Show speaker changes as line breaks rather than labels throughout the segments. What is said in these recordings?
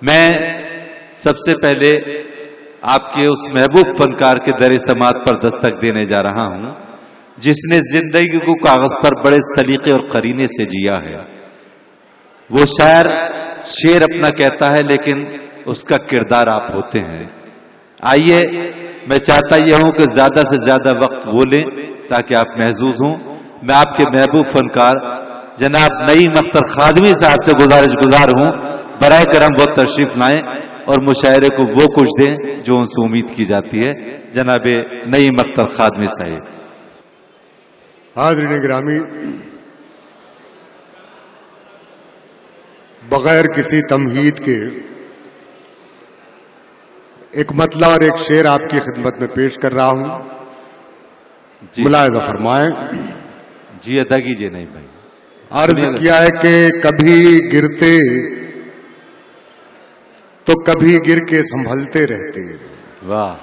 मैं सबसे पहले आपके उस महबूब फनकार के दर समात पर दस्तक देने जा रहा हूं जिसने जिंदगी को कागज पर बड़े सलीके और करीने से जिया है। वो शायर शेर अपना कहता है लेकिन उसका किरदार आप होते हैं। आइए, मैं चाहता यह हूं कि ज्यादा से ज्यादा वक्त वो लें ताकि आप महसूस हों। मैं आपके महबूब फनकार जनाब नईम अख्तर खादमी साहब से गुजारिश हूं, बराए करम वो तशरीफ लाएं और मुशायरे को वो कुछ दें जो उनसे उम्मीद की जाती है। जनाब नईम अख्तर खादमी साहब।
हाज़रीन गिरामी, बगैर किसी तमहीद के एक मतला और एक शेर आपकी खिदमत में पेश कर रहा हूं। मुलाहिज़ा फरमाएं।
जी अदा कीजिए। नहीं भाई,
अर्ज किया है कि कभी गिरते तो कभी गिर के संभलते रहते।
वाह।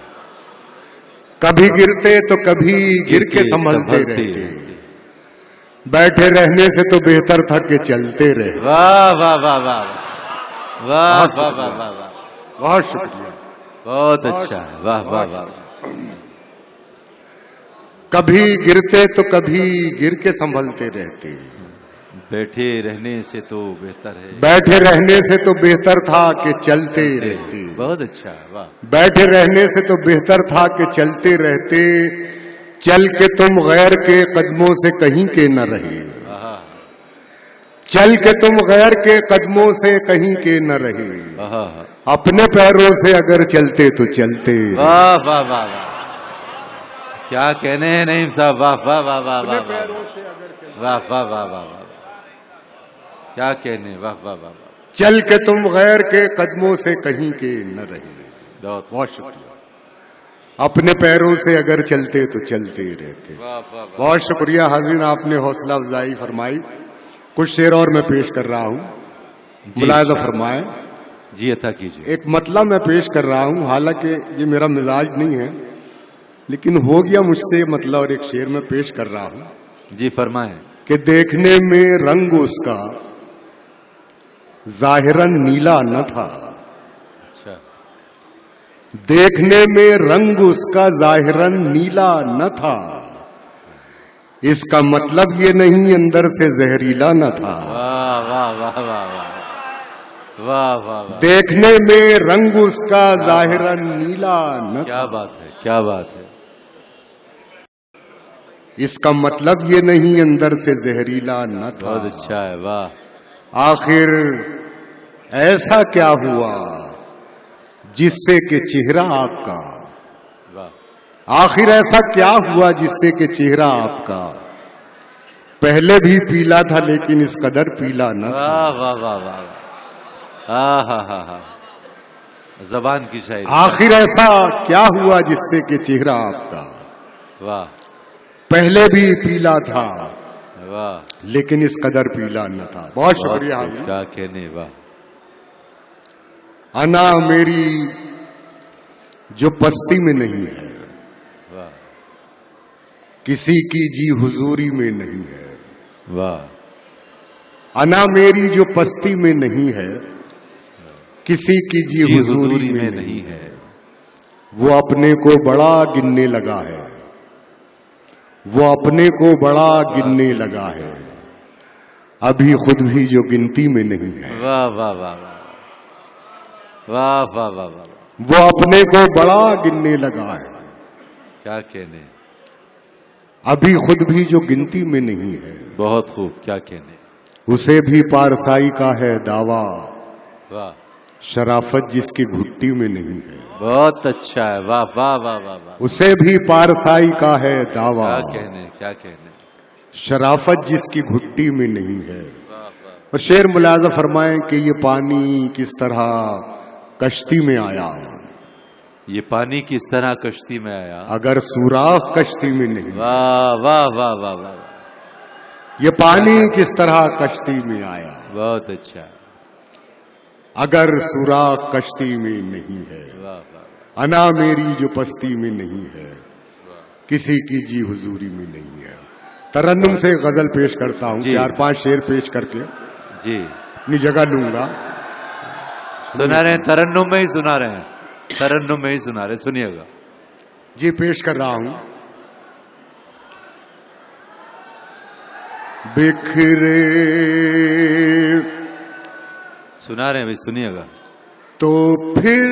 कभी गिरते तो कभी गिर के संभलते रहते। बैठे रहने से तो बेहतर था कि चलते रहे।
वाह वाह वाह वाह वाह वाह वाह वाह वाह,
बहुत शुक्रिया,
बहुत अच्छा है। वाह वाह वाह।
कभी गिरते तो कभी गिर के संभलते रहते।
बैठे रहने से तो बेहतर है,
बैठे रहने से तो बेहतर था कि चलते रहते।
बहुत अच्छा। वाह।
बैठे रहने से तो बेहतर था कि चलते रहते। चल के तुम गैर के कदमों से कहीं के न रहे। चल के तुम गैर के कदमों से कहीं के न रहे। अपने पैरों से अगर चलते तो चलते।
वाह वाह वाह वाह, क्या कहने हैं नईम साहब। वाह वाह वाह वाह वाह वाह वाह वाह वाह, क्या कहने। वाह वाह वाह।
चल के तुम गैर के कदमों से कहीं के न रहे। बहुत शुक्रिया। अपने पैरों से अगर चलते तो चलते रहते। बहुत शुक्रिया हाज़रीन, आपने हौसला अफजाई फरमाई। कुछ शेर और मैं पेश कर रहा हूं, मुलाहिज़ा फरमाएं।
जी अता कीजिए।
एक मतलब मैं पेश कर रहा हूं, हालांकि ये मेरा मिजाज नहीं है लेकिन हो गया मुझसे मतलब, और एक शेर मैं पेश कर रहा हूं।
जी फरमाएं।
कि देखने में रंग उसका जाहिरन नीला न था।
अच्छा।
देखने में रंग उसका जाहिरन नीला न था। इसका मतलब ये नहीं अंदर से जहरीला न था।
वाह वाह वाह वाह वाह वाह वाह।
देखने में रंग उसका जाहिरन नीला न था।
क्या बात है, क्या बात है।
इसका मतलब ये नहीं अंदर से जहरीला न था।
बहुत अच्छा है। वाह।
आखिर ऐसा क्या हुआ जिससे कि चेहरा आपका।
वाह।
आखिर ऐसा क्या हुआ जिससे कि चेहरा आपका पहले भी पीला था लेकिन इस कदर पीला न था।
वाह वाह वाह वाह। हा हा हा हा, जबान की शायरी।
आखिर ऐसा क्या हुआ जिससे कि चेहरा आपका
वाह
पहले भी पीला था
वाह
लेकिन इस कदर पीला न था। बहुत शुक्रिया।
क्या कहने। वाह।
अना मेरी जो पस्ती में नहीं है,
वाह।
किसी की जी हुजूरी में नहीं है।
वाह।
अना मेरी जो पस्ती में नहीं है, किसी की जी हुजूरी में नहीं है। वो अपने को बड़ा गिनने लगा है। वो अपने को बड़ा गिनने लगा है, अभी खुद भी जो गिनती में नहीं है।
वाह वाह वाह वाह वाह वाह वाह वाह।
वो अपने को बड़ा गिनने लगा है,
क्या कहने।
अभी खुद भी जो गिनती में नहीं है।
बहुत खूब। क्या कहने।
उसे भी पारसाई का है दावा,
वाह।
शराफत जिसकी घुट्टी में नहीं है।
बहुत अच्छा है। वाह वाह वाह वाह वाह।
उसे भी पारसाई का है दावा,
क्या कहने, क्या कहने।
शराफत जिसकी घुट्टी में नहीं है।
वाह वाह।
और शेर मुलाजा फरमाएं कि ये पानी किस तरह कश्ती में आया।
ये पानी किस तरह कश्ती में आया
अगर सुराख कश्ती में नहीं।
वाह वाह वाह वाह वाह।
ये पानी किस तरह कश्ती में आया।
बहुत अच्छा।
अगर सुराख कश्ती में नहीं है।
वाह वाह।
अना मेरी जो पस्ती में नहीं है, किसी की जी हुजूरी में नहीं है। तरन्नुम से गजल पेश करता हूं, 4-5 शेर पेश करके
जी
अपनी जगह लूंगा।
सुना रहे हैं, तरन्नुम में ही सुना रहे हैं, तरन्नुम में ही सुना रहे, सुनिएगा
जी। पेश कर रहा हूं। बिखरे
सुना रहे हैं भाई, सुनिएगा।
तो फिर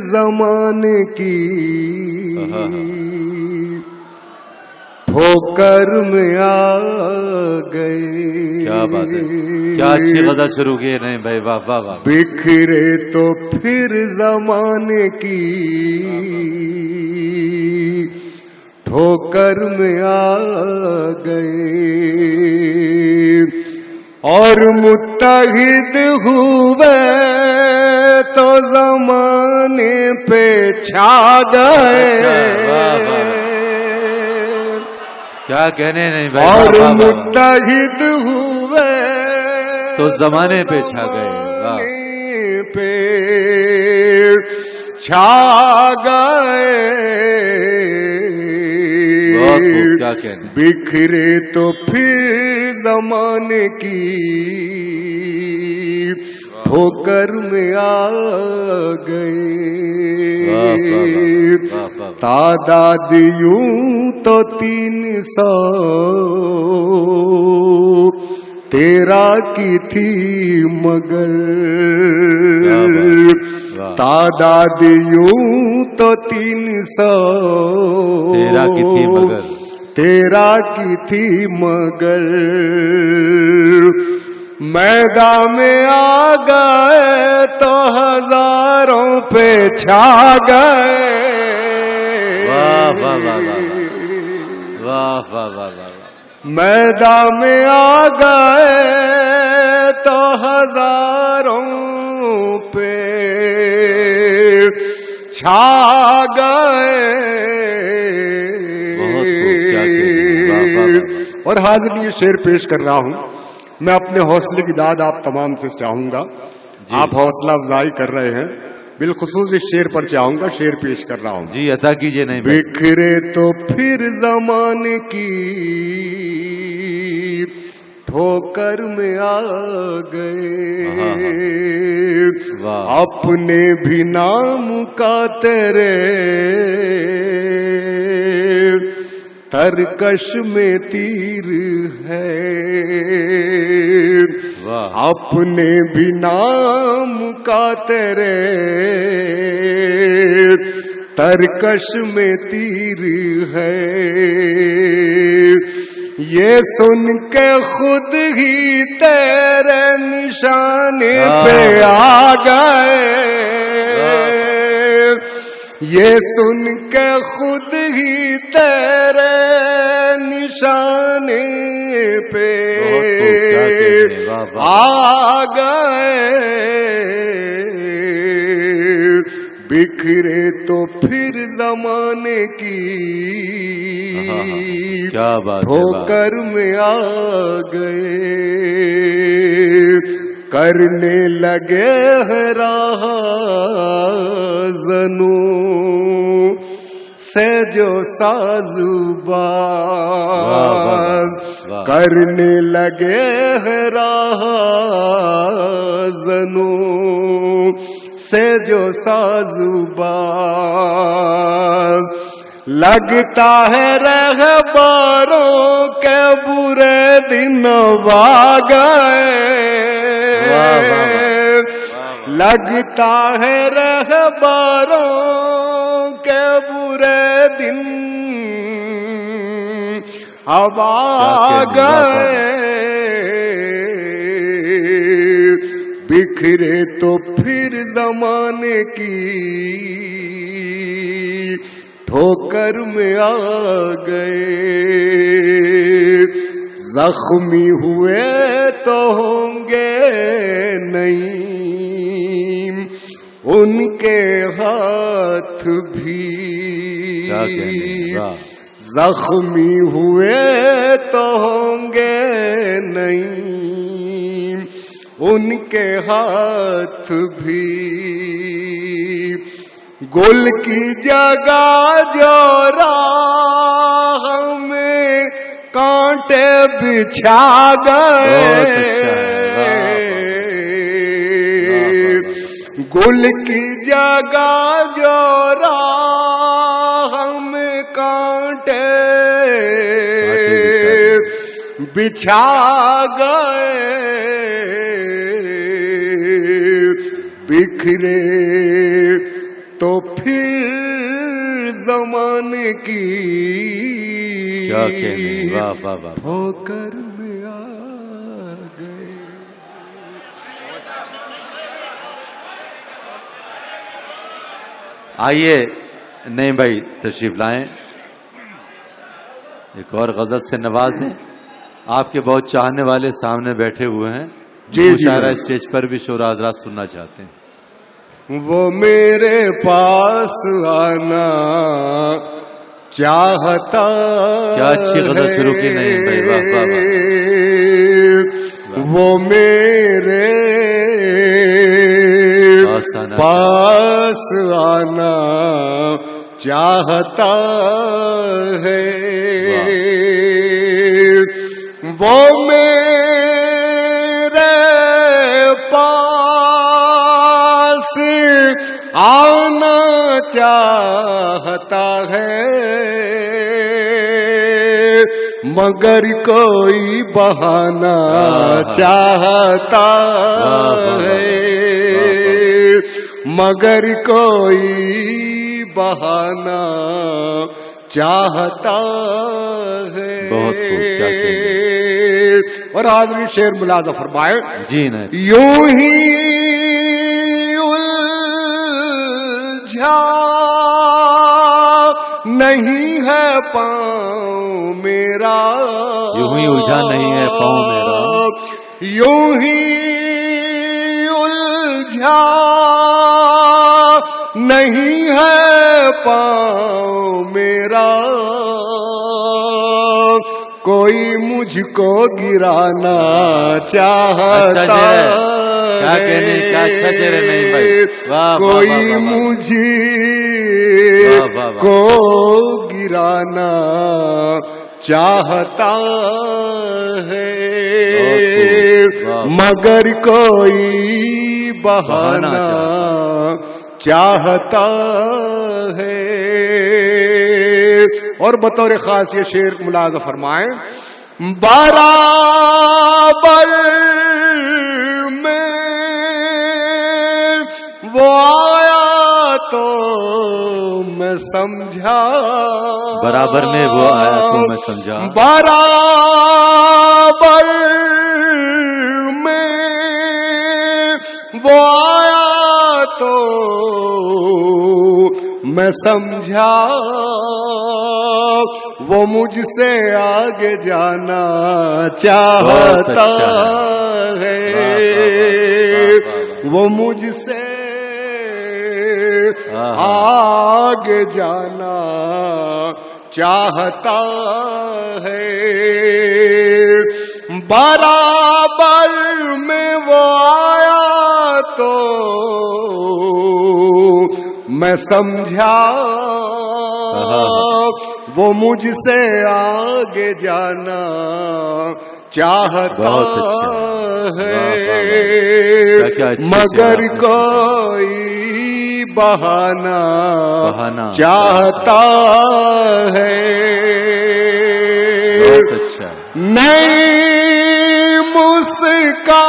जमाने की ठोकर में आ गए।
क्या बात है, क्या अच्छी गजल शुरू की है। नहीं भाई, वाह वाह वाह।
बिखरे तो फिर जमाने की ठोकर में आ गए और मुत्तहिद हुए तो जमाने पे छा गए।
वाह वाह, क्या कहने। नहीं भाई,
और
वाह, वाह,
मुत्तहिद हुए
तो जमाने पे छा गए। वाह,
पे छा गए।
बहुत खूब, क्या कहने।
बिखरे तो फिर जमाने की ठोकर में आ गए। तादाद यूं तो 300 तेरा की थी मगर, तादाद यूं तो 300
तेरा की थी मगर,
तेरा की थी मगर मैदान में आ गए तो हजारों पे छा गए।
वाह वाह वाह वाह वाह वाह वाह वाह।
मैदान में आ गए तो हजारों पे छा गए। और हाजिर ये शेर पेश कर रहा हूं। मैं अपने हौसले की दाद आप तमाम से चाहूंगा। आप हौसला अफजाई कर रहे हैं, बिलखुसूस इस शेर पर चाहूंगा। शेर पेश कर रहा हूं
जी, अता कीजिए। नहीं,
बिखरे तो फिर जमाने की ठोकर में आ गए। अपने भी नाम का तेरे तरकश में तीर है। अपने भी नाम का तेरे तरकश में तीर है। ये सुन के खुद ही तेरे निशाने पे आ गए। ये सुन के खुद ही तेरे निशाने पे आ गए। बिखरे तो फिर जमाने की
क्या बात
ठोकर में आ गए। करने लगे है राह जनो से जो साजुबाज, करने लगे है राह जनो से जो साजुबाज। लगता है रहबारों के बुरे दिन आ गए। लगता है रहबारों के बुरे दिन अब आ गए। बिखरे तो फिर जमाने की ठोकर में आ गए। जख्मी हुए तो होंगे नहीं उनके हाथ भी। जख्मी हुए तो होंगे नहीं उनके हाथ भी। गुल की जगह जो राह में कांटे बिछा गए। गुल की जगह जो राह में कांटे बिछा गए, बिखरे तो फिर ज़माने की
क्या कहने, वाह वाह वाह,
ठोकर में आ गए।
आइए नहीं भाई तशरीफ लाएं, एक और गजल से नवाजें। आपके बहुत चाहने वाले सामने बैठे हुए हैं,
जी जी,
मुशायरा स्टेज पर भी शोरा हज़रात सुनना चाहते हैं।
वो मेरे पास आना चाहता,
क्या अच्छी गजल शुरू की, नहीं भाई, वाह वाह वाह।
वो मेरे पास आना चाहता है, वो मेरे पास आना चाहता है, मगर कोई बहाना चाहता है, मगर कोई बहाना चाहता है।
बहुत खूब, क्या कहने।
और हाज़िर शेर मुलाज़ा फरमाए,
जी नहीं,
यूं ही उलझा नहीं है पाँव मेरा,
यूं ही उलझा नहीं है पाँव मेरा,
यूं ही उलझा नहीं है पाँव मेरा, कोई मुझको गिराना चाहता है,
क्या कहने, क्या अच्छा चेहरे, नहीं भाई, वाह
कोई
वाह वाह,
मुझे
वाह वाह वाह,
को गिराना चाहता है, मगर कोई बहाना चाहता है। और बतौर खास ये शेर मुलाज़ा फरमाए, बराबर में वो आया तो मैं समझा,
बराबर में वो आया तो मैं समझा,
बराबर में वो आया तो मैं समझा, वो मुझसे आगे जाना चाहता है, वो मुझसे आगे जाना चाहता है, बराबर में वो आया तो मैं समझा, वो मुझसे आगे जाना चाहता है, मगर कोई बहाना चाहता है। नहीं मुस्का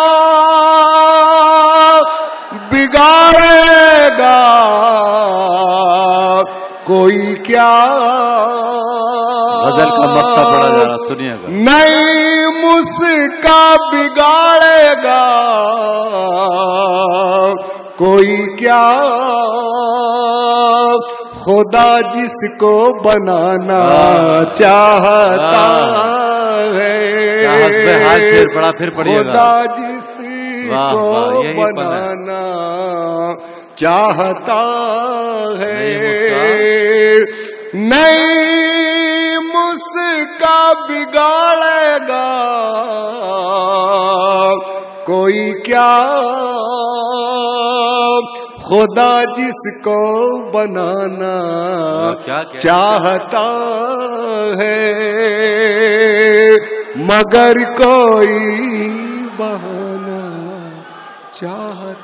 बिगाड़ेगा कोई क्या,
गजल का मक्ता पड़ा जा रहा, सुनिएगा।
नहीं मुस्का बिगाड़ेगा कोई क्या, खुदा जिसको बनाना चाहता है, खुदा जिसको बनाना चाहता है, नहीं मुस्का बिगाड़ेगा कोई क्या, खुदा जिसको बनाना चाहता है, मगर कोई बहाना चाहता